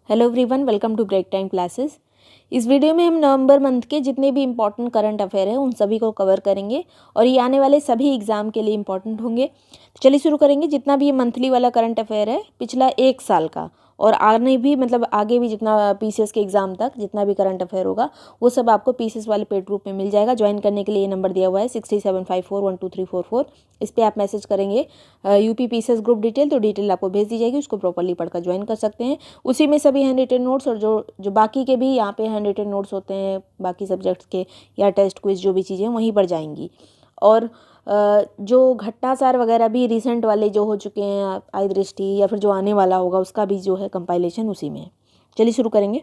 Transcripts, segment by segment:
Hello everyone, welcome to Break Time Classes. इस video में हम नवंबर मंथ के जितने भी इम्पॉर्टेंट करंट अफेयर हैं उन सभी को कवर करेंगे और ये आने वाले सभी एग्जाम के लिए इम्पॉर्टेंट होंगे। तो चलिए शुरू करेंगे। जितना भी ये मंथली वाला करंट अफेयर है पिछला एक साल का और आगे भी आगे भी जितना पीसीएस के एग्जाम तक जितना भी करंट अफेयर होगा वो सब आपको पीसीएस वाले पेड ग्रुप में मिल जाएगा। ज्वाइन करने के लिए ये नंबर दिया हुआ है 6754123444। इस पर आप मैसेज करेंगे यूपी पीसीएस ग्रुप डिटेल, तो डिटेल आपको भेज दी जाएगी, उसको प्रॉपरली पढ़कर ज्वाइन कर सकते हैं। उसी में सभी हैंड रिटन नोट्स और जो बाकी के भी यहाँ पे हैंड रिटन नोट्स होते हैं बाकी सब्जेक्ट्स के या टेस्ट क्विज जो भी चीज़ें वहीं पर जाएंगी। और जो घटनासार वगैरह भी रिसेंट वाले जो हो चुके हैं आई दृष्टि या फिर जो आने वाला होगा उसका भी जो है कंपाइलेशन उसी में है। चलिए शुरू करेंगे।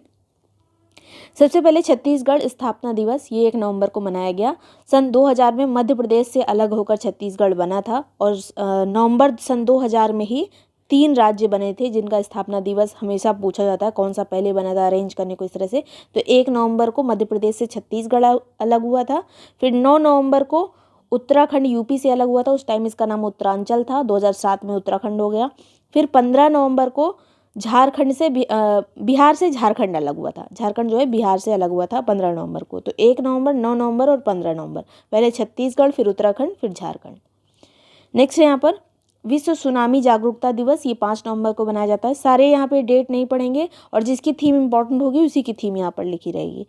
सबसे पहले छत्तीसगढ़ स्थापना दिवस, ये 1 नवंबर को मनाया गया। सन 2000 में मध्य प्रदेश से अलग होकर छत्तीसगढ़ बना था और नवंबर सन 2000 में ही 3 राज्य बने थे जिनका स्थापना दिवस हमेशा पूछा जाता है कौन सा पहले बना था, अरेंज करने को इस तरह से। तो 1 नवंबर को मध्य प्रदेश से छत्तीसगढ़ अलग हुआ था। फिर 9 नवंबर को उत्तराखंड यूपी से अलग हुआ था, उस टाइम इसका नाम उत्तरांचल था। 2007 में उत्तराखंड हो गया। फिर 15 नवंबर को झारखंड से बिहार से झारखंड अलग हुआ था। झारखंड जो है बिहार से अलग हुआ था 15 नवंबर को। तो 1 नवंबर, 9 नवंबर और 15 नवंबर, पहले छत्तीसगढ़ फिर उत्तराखंड फिर झारखंड। नेक्स्ट है यहाँ पर विश्व सुनामी जागरूकता दिवस, ये 5 नवंबर को मनाया जाता है। सारे यहाँ पे डेट नहीं पढ़ेंगे और जिसकी थीम इंपॉर्टेंट होगी उसी की थीम यहाँ पर लिखी रहेगी।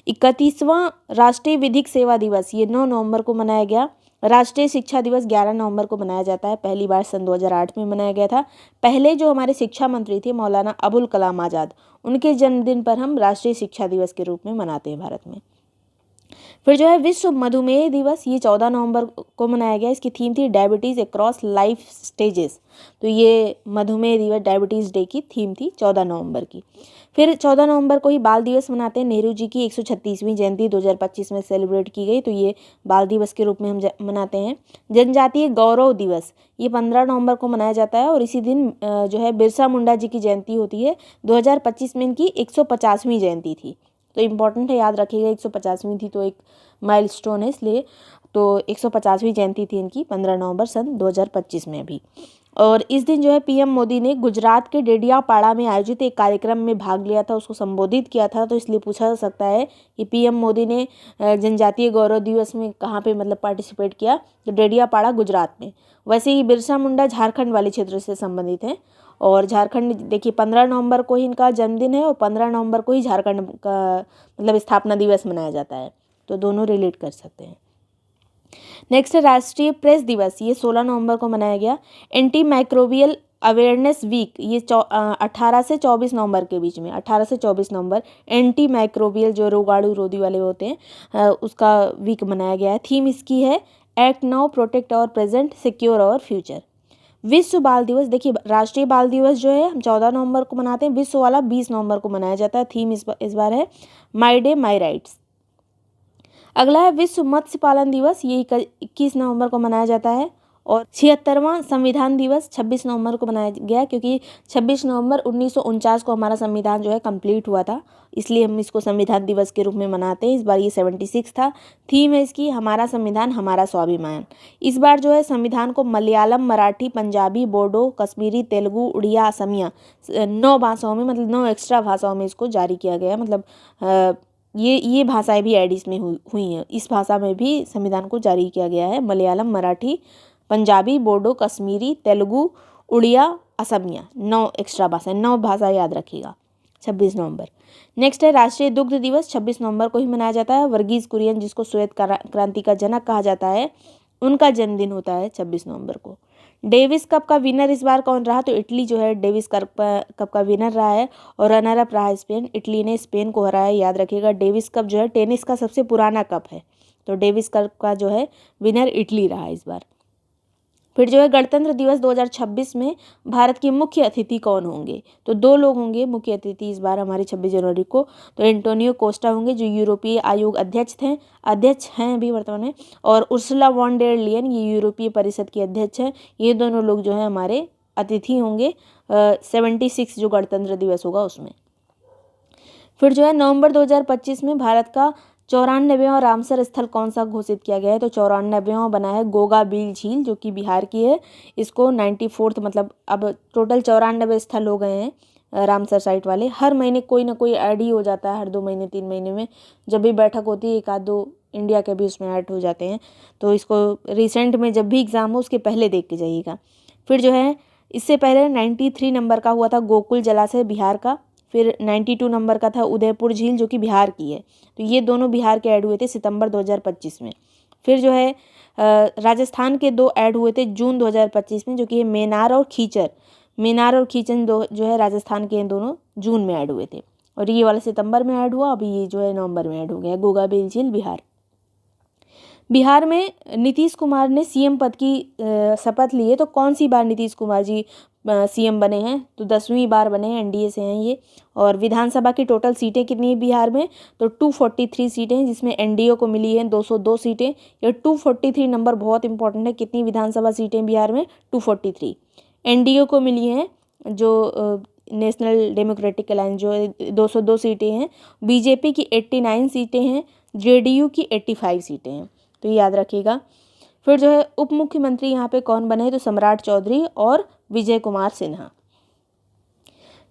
31वां राष्ट्रीय विधिक सेवा दिवस, ये 9 नवंबर को मनाया गया। राष्ट्रीय शिक्षा दिवस 11 नवंबर को मनाया जाता है, पहली बार सन 2008 में मनाया गया था। पहले जो हमारे शिक्षा मंत्री थे मौलाना अबुल कलाम आज़ाद, उनके जन्मदिन पर हम राष्ट्रीय शिक्षा दिवस के रूप में मनाते हैं भारत में। फिर जो है विश्व मधुमेह दिवस, ये 14 नवंबर को मनाया गया। इसकी थीम थी डायबिटीज़ अक्रॉस लाइफ स्टेजेस। तो ये मधुमेह दिवस डायबिटीज़ डे की थीम थी 14 नवंबर की। फिर 14 नवंबर को ही बाल दिवस मनाते हैं। नेहरू जी की 136वीं जयंती 2025 में सेलिब्रेट की गई, तो ये बाल दिवस के रूप में हम मनाते हैं। जनजातीय गौरव दिवस, ये 15 नवंबर को मनाया जाता है और इसी दिन जो है बिरसा मुंडा जी की जयंती होती है। 2025 में इनकी 150वीं जयंती थी, तो इम्पॉर्टेंट है, याद रखिएगा। 150वीं थी तो एक माइलस्टोन है, इसलिए तो 150वीं जयंती थी इनकी 15 नवंबर सन 2025 में भी। और इस दिन जो है पीएम मोदी ने गुजरात के डेडियापाड़ा में आयोजित एक कार्यक्रम में भाग लिया था, उसको संबोधित किया था। तो इसलिए पूछा जा सकता है कि पीएम मोदी ने जनजातीय गौरव दिवस में कहाँ पे पार्टिसिपेट किया, तो डेडियापाड़ा गुजरात में। वैसे ही बिरसा मुंडा झारखंड वाले क्षेत्र से संबंधित हैं और झारखंड देखिए 15 नवंबर को ही इनका जन्मदिन है और 15 नवंबर को ही झारखंड का स्थापना दिवस मनाया जाता है, तो दोनों रिलेट कर सकते हैं। नेक्स्ट है राष्ट्रीय प्रेस दिवस, ये 16 नवंबर को मनाया गया। एंटी माइक्रोबियल अवेयरनेस वीक, ये 18 से 24 नवंबर के बीच में, 18 से 24 नवंबर एंटी माइक्रोबियल जो रोगाणु रोधी वाले होते हैं उसका वीक मनाया गया है। थीम इसकी है act now protect our present secure our future. विश्व बाल दिवस, देखिए राष्ट्रीय बाल दिवस जो है हम 14 नवंबर को मनाते हैं, विश्व वाला 20 नवंबर को मनाया जाता है। थीम इस बार है माई डे माई राइट्स। अगला है विश्व मत्स्य पालन दिवस, ये 21 नवंबर को मनाया जाता है। और 76वां संविधान दिवस 26 नवंबर को मनाया गया, क्योंकि 26 नवंबर 1949 को हमारा संविधान जो है कंप्लीट हुआ था, इसलिए हम इसको संविधान दिवस के रूप में मनाते हैं। इस बार ये 76 था। थीम है इसकी हमारा संविधान हमारा स्वाभिमान। इस बार जो है संविधान को मलयालम, मराठी, पंजाबी, बोडो, कश्मीरी, तेलुगु, उड़िया, असमिया 9 भाषाओं में, 9 एक्स्ट्रा भाषाओं में इसको जारी किया गया। ये भाषाएं भी ऐड इसमें हुई हैं। इस भाषा में भी संविधान को जारी किया गया है, मलयालम, मराठी, पंजाबी, बोडो, कश्मीरी, तेलुगु, उड़िया, असमिया, 9 एक्स्ट्रा भाषाएं, 9 भाषा याद रखिएगा। 26 नवंबर। नेक्स्ट है राष्ट्रीय दुग्ध दिवस, 26 नवंबर को ही मनाया जाता है। वर्गीज कुरियन जिसको श्वेत क्रांति का जनक कहा जाता है, उनका जन्मदिन होता है 26 नवंबर को। डेविस कप का विनर इस बार कौन रहा, तो इटली जो है डेविस कप का विनर रहा है और रनर अप रहा है स्पेन। इटली ने स्पेन को हराया, याद रखिएगा। डेविस कप जो है टेनिस का सबसे पुराना कप है, तो डेविस कप का जो है विनर इटली रहा इस बार। फिर जो है गणतंत्र दिवस 2026 में भारत के मुख्य अतिथि कौन होंगे, तो 2 लोग होंगे मुख्य अतिथि इस बार हमारे 26 जनवरी को। तो एंटोनियो कोस्टा होंगे जो यूरोपीय आयोग अध्यक्ष हैं अभी वर्तमान में, और उर्सुला वॉन डेर लियन ये यूरोपीय परिषद की अध्यक्ष हैं। ये दोनों लोग जो है हमारे अतिथि होंगे 76 जो गणतंत्र दिवस होगा उसमें। फिर जो है नवंबर 2025 में भारत का 94वां रामसर स्थल कौन सा घोषित किया गया है, तो 94वां बना है गोगा बील झील जो कि बिहार की है। इसको 94th अब टोटल 94 स्थल हो गए हैं रामसर साइट वाले, हर महीने कोई ना कोई ऐड ही हो जाता है, हर 2 महीने 3 महीने में जब भी बैठक होती है एक आध दो इंडिया के भी उसमें ऐड हो जाते हैं। तो इसको रिसेंट में जब भी एग्ज़ाम हो उसके पहले देख के जाइएगा। फिर जो है इससे पहले 93 नंबर का हुआ था गोकुल जलाशय बिहार का, फिर 92 नंबर का था उदयपुर झील जो कि बिहार की है। तो ये दोनों बिहार के ऐड हुए थे सितंबर 2025 में। फिर जो है राजस्थान के 2 ऐड हुए थे जून 2025 में, जो कि मेनार और खीचर। मेनार और खीचन दो जो है राजस्थान के दोनों जून में ऐड हुए थे, और ये वाला सितंबर में ऐड हुआ, अभी ये जो है नवंबर में ऐड हो गया। गोगाबेल झील बिहार। बिहार में नीतीश कुमार ने सीएम पद की शपथ ली है। तो कौन सी बार नीतीश कुमार जी सीएम बने हैं? तो 10वीं बार बने हैं, एनडीए से हैं ये। और विधानसभा की टोटल सीटें कितनी है बिहार में? तो 243 सीटें हैं, जिसमें एनडीए को मिली हैं 202 सीटें। ये 243 नंबर बहुत इंपॉर्टेंट है। कितनी विधानसभा सीटें बिहार में? 243। एनडीए को मिली हैं जो नेशनल डेमोक्रेटिक अलायंस जो 202 सीटें हैं। बीजेपी की 89 सीटें हैं, जेडीयू की 85 सीटें हैं। तो ये याद रखिएगा। फिर जो है उप मुख्यमंत्री यहाँ पे कौन बने हैं? तो सम्राट चौधरी और विजय कुमार सिन्हा।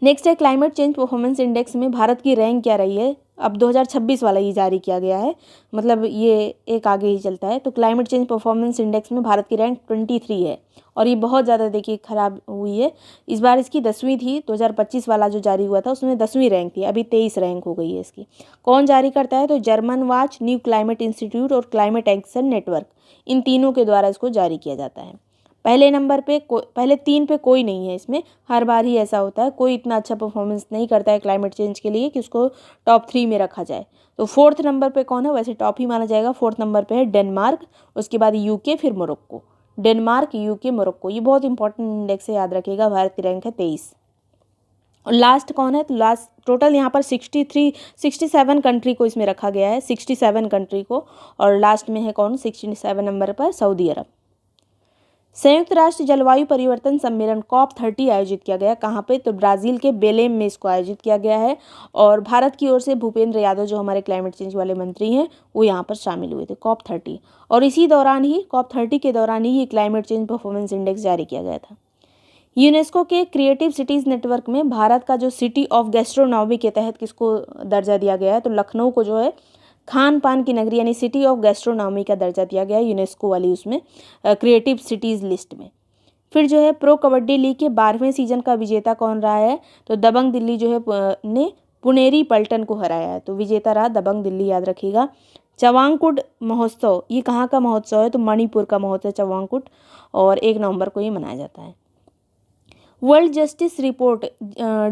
नेक्स्ट है क्लाइमेट चेंज परफॉर्मेंस इंडेक्स में भारत की रैंक क्या रही है? अब 2026 वाला ये जारी किया गया है, मतलब ये एक आगे ही चलता है। तो क्लाइमेट चेंज परफॉर्मेंस इंडेक्स में भारत की रैंक 23 है, और ये बहुत ज़्यादा देखिए ख़राब हुई है। इस बार इसकी 10वीं थी, 2025 वाला जो जारी हुआ था उसमें 10वीं रैंक थी, अभी 23 रैंक हो गई है इसकी। कौन जारी करता है? तो German watch, new climate institute और क्लाइमेट एक्शन नेटवर्क, इन तीनों के द्वारा इसको जारी किया जाता है। पहले नंबर पे पहले 3 पे कोई नहीं है इसमें, हर बार ही ऐसा होता है, कोई इतना अच्छा परफॉर्मेंस नहीं करता है क्लाइमेट चेंज के लिए कि उसको टॉप 3 में रखा जाए। तो 4th नंबर पे कौन है? वैसे टॉप ही माना जाएगा। 4th नंबर पे है डेनमार्क, उसके बाद यूके, फिर मोरक्को। डेनमार्क, यूके, मोरक्को, ये बहुत इंपॉर्टेंट इंडेक्स है, याद रखिएगा। भारत की रैंक है 23। और लास्ट कौन है? तो लास्ट टोटल यहाँ पर 67 कंट्री को इसमें रखा गया है, 67 कंट्री को। और लास्ट में है कौन? 67 नंबर पर सऊदी अरब। संयुक्त राष्ट्र जलवायु परिवर्तन सम्मेलन COP30 आयोजित किया गया, कहाँ पे? तो ब्राज़ील के बेलेम में इसको आयोजित किया गया है। और भारत की ओर से भूपेंद्र यादव जो हमारे क्लाइमेट चेंज वाले मंत्री हैं वो यहाँ पर शामिल हुए थे COP30। और इसी दौरान ही COP30 के दौरान ही ये क्लाइमेट चेंज परफॉर्मेंस इंडेक्स जारी किया गया था। यूनेस्को के क्रिएटिव सिटीज़ नेटवर्क में भारत का जो सिटी ऑफ गैस्ट्रोनॉमी के तहत किसको दर्जा दिया गया है? तो लखनऊ को जो है खान पान की नगरी यानी सिटी ऑफ गैस्ट्रोनॉमी का दर्जा दिया गया है यूनेस्को वाली उसमें क्रिएटिव सिटीज़ लिस्ट में। फिर जो है प्रो कबड्डी लीग के 12वें सीजन का विजेता कौन रहा है? तो दबंग दिल्ली जो है ने पुनेरी पल्टन को हराया है। तो विजेता रहा दबंग दिल्ली, याद रखिएगा। चवांगकुट महोत्सव, ये कहाँ का महोत्सव है? तो मणिपुर का महोत्सव चवांगकुट, और 1 नवंबर को ये मनाया जाता है। World justice report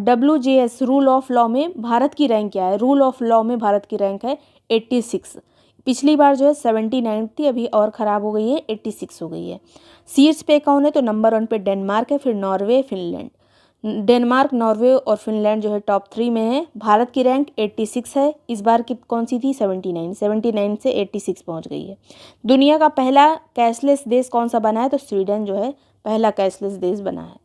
WJS rule of law में भारत की रैंक क्या है? रूल ऑफ लॉ में भारत की रैंक है 86। पिछली बार जो है 79 थी, अभी और ख़राब हो गई है, 86 हो गई है। शीर्ष पे कौन है? तो नंबर 1 पे डेनमार्क है, फिर नॉर्वे, फिनलैंड। डेनमार्क, नॉर्वे और फिनलैंड जो है टॉप 3 में है। भारत की रैंक 86 है। इस बार की कौन सी थी? 79 से 86 पहुंच गई है। दुनिया का पहला कैशलेस देश कौन सा बना है? तो स्वीडन जो है पहला कैशलेस देश बना है।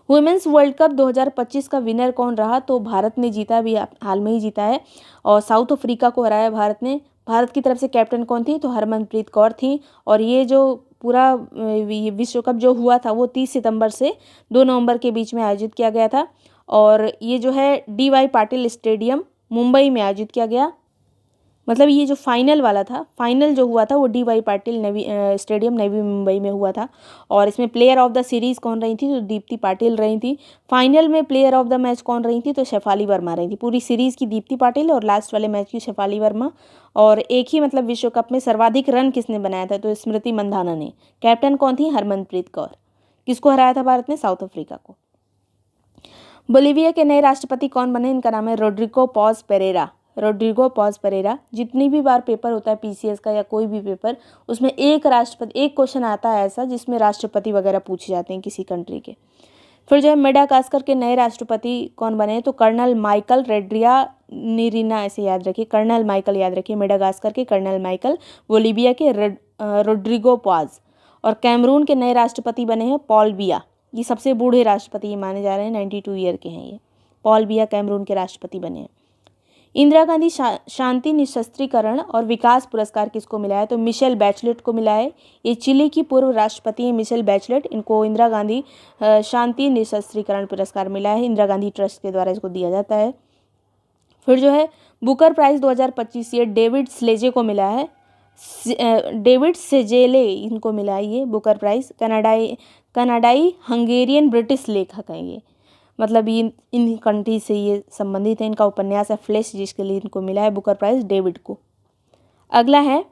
वुमेंस वर्ल्ड कप 2025 का विनर कौन रहा? तो भारत ने जीता, भी हाल में ही जीता है, और साउथ अफ्रीका को हराया भारत ने। भारत की तरफ से कैप्टन कौन थी? तो हरमनप्रीत कौर थी। और ये जो पूरा विश्व कप जो हुआ था वो 30 सितंबर से 2 नवंबर के बीच में आयोजित किया गया था। और ये जो है DY पाटिल स्टेडियम मुंबई में आयोजित किया गया। मतलब ये जो फाइनल वाला था, फाइनल जो हुआ था वो DY पाटिल स्टेडियम नवी मुंबई में हुआ था। और इसमें प्लेयर ऑफ द सीरीज़ कौन रही थी? तो दीप्ति पाटिल रही थी। फाइनल में प्लेयर ऑफ द मैच कौन रही थी? तो शेफाली वर्मा रही थी। पूरी सीरीज़ की दीप्ति पाटिल और लास्ट वाले मैच की शेफाली वर्मा। और एक ही मतलब विश्व कप में सर्वाधिक रन किसने बनाया था? तो स्मृति मंधाना ने। कैप्टन कौन थी? हरमनप्रीत कौर। किसको हराया था भारत ने? साउथ अफ्रीका को। बोलीविया के नए राष्ट्रपति कौन बने? इनका नाम है Rodrigo Paz Pereira. Rodrigo Paz Pereira. जितनी भी बार पेपर होता है PCS का या कोई भी पेपर, उसमें एक क्वेश्चन आता है ऐसा जिसमें राष्ट्रपति वगैरह पूछे जाते हैं किसी कंट्री के। फिर जो है मेडागास्कर के नए राष्ट्रपति कौन बने? तो कर्नल माइकल रेड्रिया निरीना, ऐसे याद रखिए, कर्नल माइकल याद रखिए, मेडागास्कर के कर्नल माइकल। बोलीविया के रोड्रिगो पॉज। और कैमरून के नए राष्ट्रपति बने हैं पॉल बिया। ये सबसे बूढ़े राष्ट्रपति माने जा रहे हैं, 92 ईयर के हैं ये। पॉल बिया कैमरून के राष्ट्रपति बने हैं। इंदिरा गांधी शांति निशस्त्रीकरण और विकास पुरस्कार किसको मिला है? तो मिशेल बैचलेट को मिला है। ये चिली की पूर्व राष्ट्रपति हैं मिशेल बैचलेट, इनको इंदिरा गांधी शांति निशस्त्रीकरण पुरस्कार मिला है। इंदिरा गांधी ट्रस्ट के द्वारा इसको दिया जाता है। फिर जो है बुकर प्राइज़ 2025 ये डेविड स्लेजे को मिला है। डेविड सेजेले इनको मिला है ये बुकर प्राइज़। कनाडाई हंगेरियन ब्रिटिश लेखक हैं ये, मतलब ये इन कंट्री से ये संबंधित है। इनका उपन्यास है फ्लैश, जिसके लिए इनको मिला है बुकर प्राइज़ डेविड को। अगला है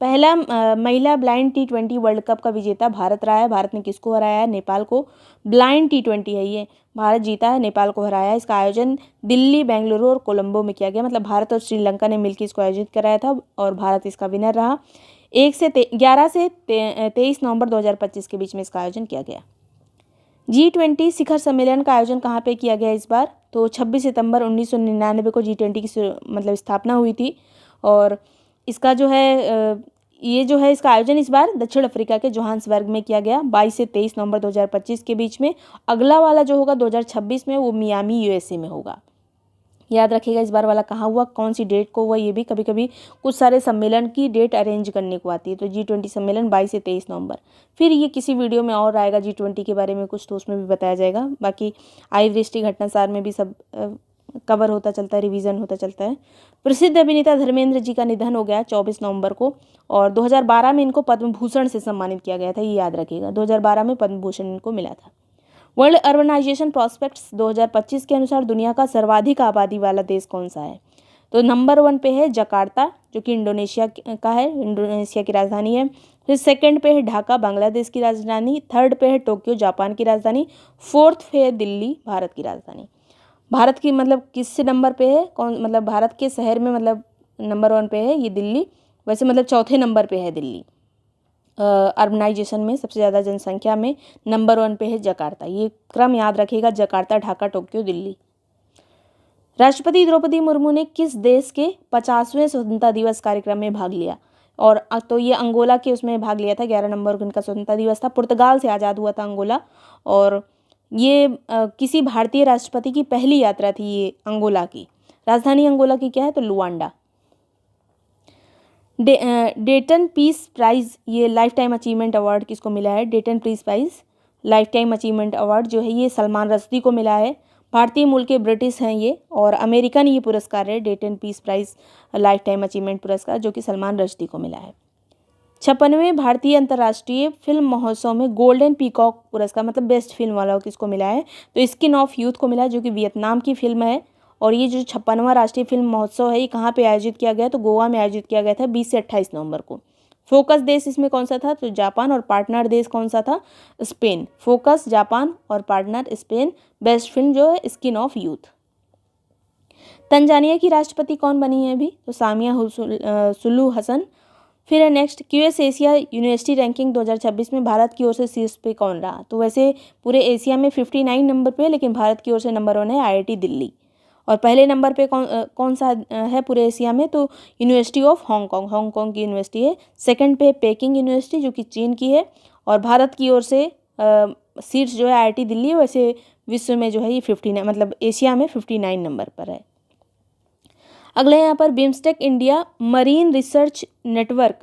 पहला महिला ब्लाइंड T20 वर्ल्ड कप का विजेता भारत रहा है। भारत ने किसको हराया है? नेपाल को। ब्लाइंड T20 है ये, भारत जीता है, नेपाल को हराया है। इसका आयोजन दिल्ली, बेंगलुरु और कोलंबो में किया गया, मतलब भारत और श्रीलंका ने मिलकर इसको आयोजित कराया था और भारत इसका विनर रहा। 11 से 23 नवंबर 2025 के बीच में इसका आयोजन किया गया। G20 शिखर सम्मेलन का आयोजन कहाँ पे किया गया इस बार? तो 26 सितंबर 1999 को G20 की मतलब स्थापना हुई थी और इसका जो है ये जो है इसका आयोजन इस बार दक्षिण अफ्रीका के जोहान्सबर्ग में किया गया 22 से 23 नवंबर 2025 के बीच में। अगला वाला जो होगा 2026 में, वो मियामी USA में होगा। याद रखिएगा इस बार वाला कहाँ हुआ, कौन सी डेट को हुआ, ये भी कभी कभी कुछ सारे सम्मेलन की डेट अरेंज करने को आती है। तो G20 सम्मेलन 22 से 23 नवंबर। फिर ये किसी वीडियो में और आएगा G20 के बारे में कुछ, तो उसमें भी बताया जाएगा। बाकी आईवृष्टि घटनासार में भी सब कवर होता चलता है, रिवीजन होता चलता है। प्रसिद्ध अभिनेता धर्मेंद्र जी का निधन हो गया 24 नवंबर को और 2012 में इनको पद्म भूषण से सम्मानित किया गया था, ये याद रखिएगा। 2012 में पद्म भूषण इनको मिला था। वर्ल्ड अर्बनाइजेशन प्रोस्पेक्ट्स 2025 के अनुसार दुनिया का सर्वाधिक आबादी वाला देश कौन सा है? तो नंबर 1 पे है जकार्ता, जो कि इंडोनेशिया का है, इंडोनेशिया की राजधानी है। फिर सेकंड पे है ढाका, बांग्लादेश की राजधानी। थर्ड पे है टोक्यो, जापान की राजधानी। फोर्थ पे है दिल्ली, भारत की राजधानी। भारत की मतलब किस नंबर पे है, कौन मतलब भारत के शहर में मतलब नंबर 1 पे है ये दिल्ली, वैसे मतलब चौथे नंबर पे है दिल्ली। अर्बनाइजेशन में सबसे ज़्यादा जनसंख्या में नंबर 1 पे है जकार्ता। ये क्रम याद रखिएगा, जकार्ता, ढाका, टोक्यो, दिल्ली। राष्ट्रपति द्रौपदी मुर्मू ने किस देश के 50वें स्वतंत्रता दिवस कार्यक्रम में भाग लिया? और तो ये अंगोला के उसमें भाग लिया था। 11 नवंबर को इनका स्वतंत्रता दिवस था। पुर्तगाल से आज़ाद हुआ था अंगोला और ये किसी भारतीय राष्ट्रपति की पहली यात्रा थी ये अंगोला की। राजधानी अंगोला की क्या है? तो लुआंडा। डेटन पीस प्राइज़ ये लाइफ टाइम अचीवमेंट अवार्ड किसको मिला है? डेटन peace prize life time achievement award जो है ये सलमान रश्दी को मिला है। भारतीय मूल के ब्रिटिश हैं ये और अमेरिकन ये पुरस्कार है, डेटन peace prize life time achievement पुरस्कार, जो कि सलमान रश्दी को मिला है। 56वें भारतीय अंतर्राष्ट्रीय फिल्म महोत्सव में गोल्डन पीकॉक पुरस्कार मतलब बेस्ट फिल्म वाला किसको मिला है? तो स्किन ऑफ यूथ को मिला है, जो कि वियतनाम की फिल्म है। और ये जो 56वां राष्ट्रीय फिल्म महोत्सव है ये कहाँ पे आयोजित किया गया? तो गोवा में आयोजित किया गया था 20 से 28 नवंबर को। फोकस देश इसमें कौन सा था? तो जापान। और पार्टनर देश कौन सा था? स्पेन। फोकस जापान और पार्टनर स्पेन। बेस्ट फिल्म जो है स्किन ऑफ यूथ। तंजानिया की राष्ट्रपति कौन बनी है अभी? तो सामिया सुलू हसन। फिर है next QS Asia university ranking 2026 में भारत की ओर से शीर्ष पे कौन रहा? तो वैसे पूरे एशिया में 59 नंबर पे, लेकिन भारत की ओर से नंबर 1 है IIT दिल्ली। और पहले नंबर पे कौन सा है पूरे एशिया में? तो यूनिवर्सिटी ऑफ हांगकांग की यूनिवर्सिटी है। सेकंड पे पेकिंग यूनिवर्सिटी, जो कि चीन की है। और भारत की ओर से सीट्स जो है IIT दिल्ली, वैसे विश्व में जो है ये 59 मतलब एशिया में 59 नंबर पर है। अगले यहाँ पर BIMSTEC India marine research network,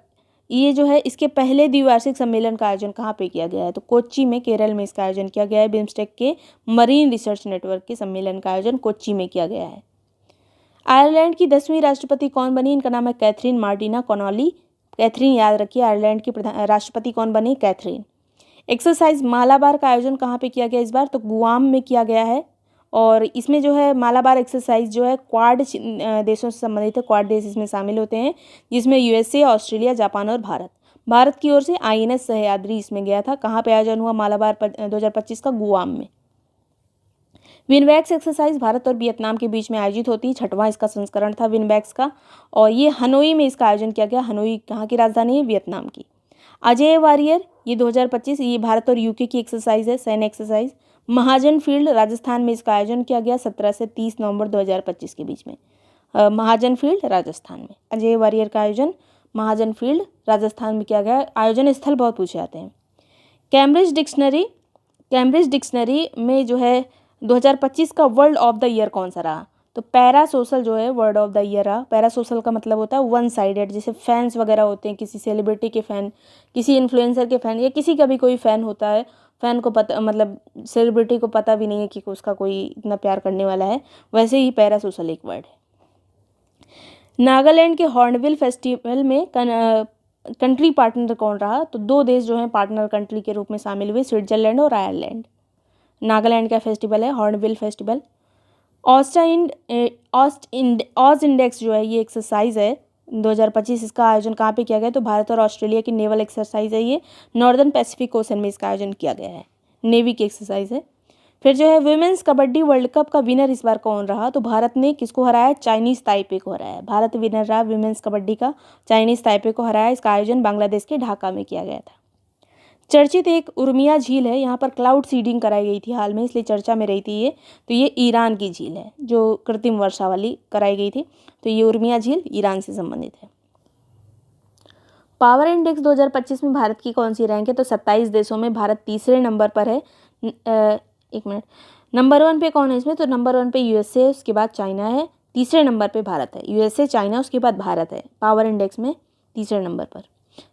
ये जो है इसके पहले द्विवार्षिक सम्मेलन का आयोजन कहाँ पे किया गया है? तो कोच्चि में, केरल में इसका आयोजन किया गया है। बिम्स्टेक के मरीन रिसर्च नेटवर्क के सम्मेलन का आयोजन कोच्चि में किया गया है। आयरलैंड की 10वीं राष्ट्रपति कौन बनी? इनका नाम है कैथरीन मार्टिना कॉनॉली। कैथरीन याद रखिए, आयरलैंड की राष्ट्रपति कौन बनी? कैथरीन। एक्सरसाइज मालाबार का आयोजन कहाँ पे किया गया इस बार? तो गुआम में किया गया है। और इसमें जो है मालाबार एक्सरसाइज जो है क्वाड देशों से संबंधित है। क्वाड देश इसमें शामिल होते हैं, जिसमें USA, ऑस्ट्रेलिया, जापान और भारत। भारत की ओर से INS सह्याद्री इसमें गया था। कहाँ पे आयोजन हुआ मालाबार 2025 का? गुआम में। विनबैक्स एक्सरसाइज भारत और वियतनाम के बीच में आयोजित होती है। 6वां इसका संस्करण था विनबैक्स का और ये हनोई में इसका आयोजन किया गया। हनोई कहाँ की राजधानी है? वियतनाम की। अजय वारियर ये 2025 ये भारत और UK की एक्सरसाइज है, सैन्य एक्सरसाइज। महाजन फील्ड राजस्थान में इसका आयोजन किया गया 17 से 30 नवंबर 2025 के बीच में। महाजन फील्ड राजस्थान में अजय वारियर का आयोजन महाजन फील्ड राजस्थान में किया गया। आयोजन स्थल बहुत पूछे जाते हैं। कैम्ब्रिज डिक्शनरी में जो है 2025 का वर्ल्ड ऑफ द ईयर कौन सा रहा? तो पैरा सोशल जो है वर्ड ऑफ द ईयर रहा। पैरा सोशल का मतलब होता है वन साइडेड, जैसे फैंस वगैरह होते हैं, किसी सेलिब्रिटी के फ़ैन, किसी इन्फ्लुएंसर के फ़ैन, या किसी का भी कोई फ़ैन होता है, फ़ैन को पता मतलब सेलिब्रिटी को पता भी नहीं है कि उसका कोई इतना प्यार करने वाला है, वैसे ही पैरा सोशल एक वर्ड है। नागालैंड के हॉर्नबिल फेस्टिवल में कंट्री पार्टनर कौन रहा? तो 2 देश जो हैं पार्टनर कंट्री के रूप में शामिल हुए, स्विट्जरलैंड और आयरलैंड। नागालैंड का फेस्टिवल है हॉर्नबिल फेस्टिवल। ऑज इंडेक्स जो है ये एक्सरसाइज है 2025, इसका आयोजन कहाँ पे किया गया? तो भारत और ऑस्ट्रेलिया की नेवल एक्सरसाइज है ये, नॉर्दर्न पैसिफिक ओशन में इसका आयोजन किया गया है, नेवी की एक्सरसाइज है। फिर जो है वुमेन्स कबड्डी वर्ल्ड कप का विनर इस बार कौन रहा? तो भारत ने किसको हराया? चाइनीज़ ताइपे को हराया। भारत विनर रहा वुमेन्स कबड्डी का, चाइनीज़ ताइपे को हराया। इसका आयोजन बांग्लादेश के ढाका में किया गया था। चर्चित एक उर्मिया झील है, यहाँ पर क्लाउड सीडिंग कराई गई थी हाल में, इसलिए चर्चा में रही थी ये। तो ये ईरान की झील है जो कृत्रिम वर्षा वाली कराई गई थी। तो ये उर्मिया झील ईरान से संबंधित है। पावर इंडेक्स 2025 में भारत की कौन सी रैंक है? तो 27 देशों में भारत तीसरे नंबर पर है। एक मिनट, नंबर 1 पे कौन है इसमें? तो नंबर 1 पे यूएसए है, उसके बाद चाइना है, तीसरे नंबर पे भारत है। यूएसए, चाइना, उसके बाद भारत है पावर इंडेक्स में तीसरे नंबर पर।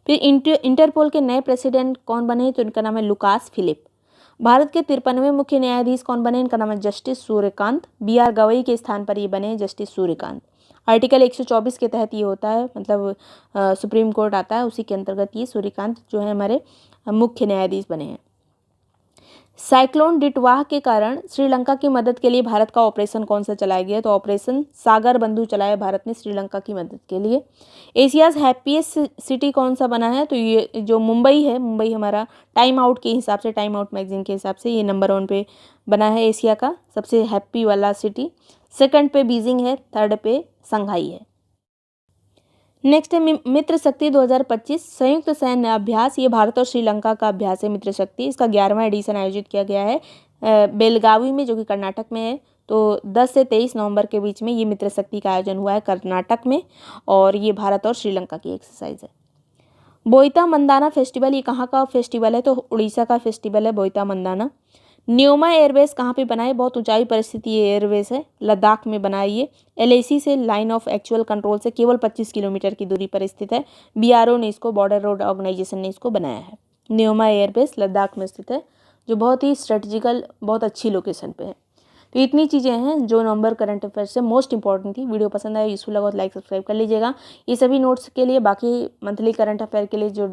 फिर इंटरपोल के नए प्रेसिडेंट कौन बने? तो इनका नाम है लुकास फिलिप। भारत के 53वें मुख्य न्यायाधीश कौन बने? इनका नाम है जस्टिस सूर्यकांत। BR गवई के स्थान पर ये बने जस्टिस सूर्यकांत। आर्टिकल 124 के तहत ये होता है, मतलब सुप्रीम कोर्ट आता है, उसी के अंतर्गत ये सूर्यकांत जो है हमारे मुख्य न्यायाधीश बने हैं। साइक्लोन डिटवाह के कारण श्रीलंका की मदद के लिए भारत का ऑपरेशन कौन सा चलाया गया? तो ऑपरेशन सागर बंधु चलाया भारत ने श्रीलंका की मदद के लिए। एशियाज़ हैप्पीएस्ट सिटी कौन सा बना है? तो ये जो मुंबई है, मुंबई हमारा टाइम आउट के हिसाब से, टाइम आउट मैगजीन के हिसाब से ये नंबर 1 पे बना है एशिया का सबसे हैप्पी वाला सिटी। सेकंड पे बीजिंग है, थर्ड पे संघाई है। नेक्स्ट है मित्र शक्ति 2025 संयुक्त सैन्य अभ्यास। ये भारत और श्रीलंका का अभ्यास है मित्र शक्ति। इसका 11वां एडिशन आयोजित किया गया है बेलगावी में, जो कि कर्नाटक में है। तो 10 से 23 नवंबर के बीच में ये मित्र शक्ति का आयोजन हुआ है कर्नाटक में, और ये भारत और श्रीलंका की एक्सरसाइज है। बोईता मंदाना फेस्टिवल, ये कहाँ का फेस्टिवल है? तो उड़ीसा का फेस्टिवल है बोईता मंदाना। न्योमा एयरबेस कहाँ पे बना है? बहुत ऊंचाई परिस्थिति ये एयरबेस है, लद्दाख में बना है ये। LAC से लाइन ऑफ एक्चुअल कंट्रोल से केवल 25 किलोमीटर की दूरी पर स्थित है। BRO ने इसको, बॉर्डर रोड ऑर्गेनाइजेशन ने इसको बनाया है। न्योमा एयरबेस लद्दाख में स्थित है, जो बहुत ही स्ट्रेटजिकल, बहुत अच्छी लोकेशन पे है। तो इतनी चीज़ें हैं जो नवंबर करंट अफेयर से मोस्ट इंपॉर्टेंट थी। वीडियो पसंद आया, यूजफुल लगा तो लाइक सब्सक्राइब कर लीजिएगा। ये सभी नोट्स के लिए, बाकी मंथली करंट अफेयर के लिए जो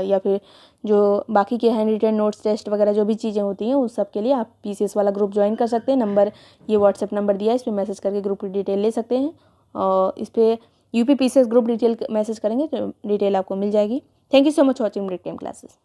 या फिर जो बाकी के हैंड रिटन नोट्स, टेस्ट वगैरह जो भी चीज़ें होती हैं, उस सब के लिए आप PCS वाला ग्रुप ज्वाइन कर सकते हैं। नंबर, ये व्हाट्सएप नंबर दिया है, इस पर मैसेज करके ग्रुप की डिटेल ले सकते हैं। और इस पर UP PCS group detail message करेंगे तो डिटेल आपको मिल जाएगी। Thank you so much watching Break Time classes.